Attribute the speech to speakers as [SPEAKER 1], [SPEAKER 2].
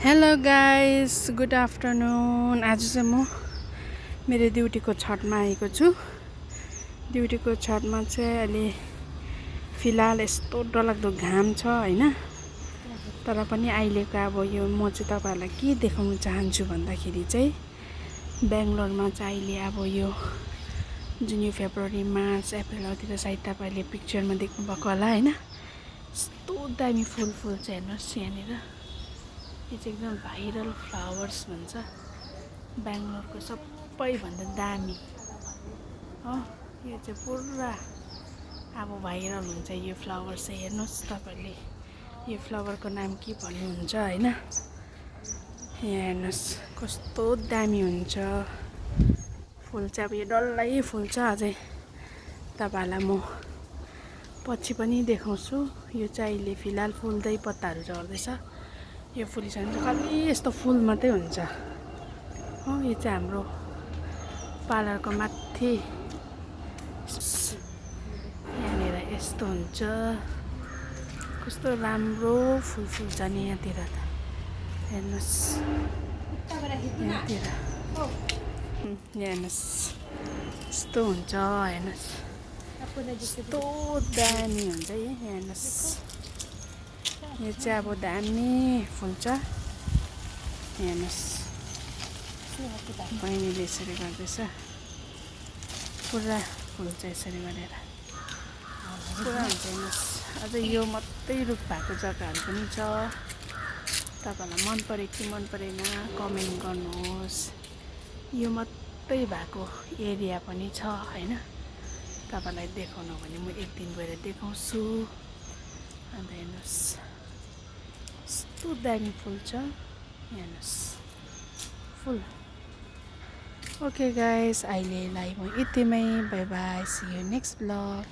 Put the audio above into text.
[SPEAKER 1] Hello guys, good afternoon. आज चाहिँ म मेरो ड्युटीको छतमा आएको छु। ड्युटीको छतमा चाहिँ अहिले फिलहाल यस्तो डरलाग्दो घाम छ हैन। तर पनि अहिलेको अब यो म चाहिँ तपाईहरुलाई के देखाउन चाहन्छु भन्दाखेरि चाहिँ बेंगलोरमा चाहिँ अहिले अब यो जुन यो फेब्रुअरी मार्च अप्रिलतिर सायद तपाईहरुले पिक्चरमा देख्नु भएको होला हैन। यस्तो दामी फुल छ हेर्नुस् यहाँनिर। यो चाहिँ एकदम भाइरल फ्लावर्स भन्छ बेंगलोरको सबैभन्दा दामी हो। यो चाहिँ पुरा अब भाइरल हुन्छ यो फ्लावर चाहिँ। हेर्नुस् तपाईहरुले यो फ्लावरको नाम के भन्नुहुन्छ हैन। यहाँ हेर्नुस् कस्तो दामी हुन्छ फुल चाहिँ। अब यो डल्लै फुल्छ। अझै तपाईहरुलाई म पछि पनि देखाउँछु। यो चाहिँ अहिले फिलहाल फुल्दै पत्ताहरु झर्दैछ। यो फुलिसक्यो भने खाली यस्तो फुल मात्रै हुन्छ हो। यो चाहिँ हाम्रो पार्लरको माथि यहाँनिर यस्तो हुन्छ। कस्तो राम्रो फुल फुल्छ नि यहाँतिर त हेर्नुस्। यहाँतिर हेर्नुस् यस्तो हुन्छ हेर्नुस्। यस्तो दामी हुन्छ है हेर्नुस्। यो चाहिँ अब दामी फुल्छ हेर्नुस्। बहिनीले यसरी गर्दैछ पुरा फुल्छ यसरी गरेर पुरा हुन्छ हेर्नुस्। अझै यो मात्रै रुख भएको जग्गाहरु पनि छ। तपाईहरुलाई मन पर्यो कि मन परेन कमेन्ट गर्नुहोस्। यो मात्रै भएको एरिया पनि छ हैन। तपाईहरुलाई देखाउनु भने म एक दिन गएर देखाउँछु। अन्त हेर्नुस् यस्तो दामी फुल्छ हेर्नुस् फुल। ओके गाइस, अहिलेलाई म यतिमै। Bye bye, see you next blog.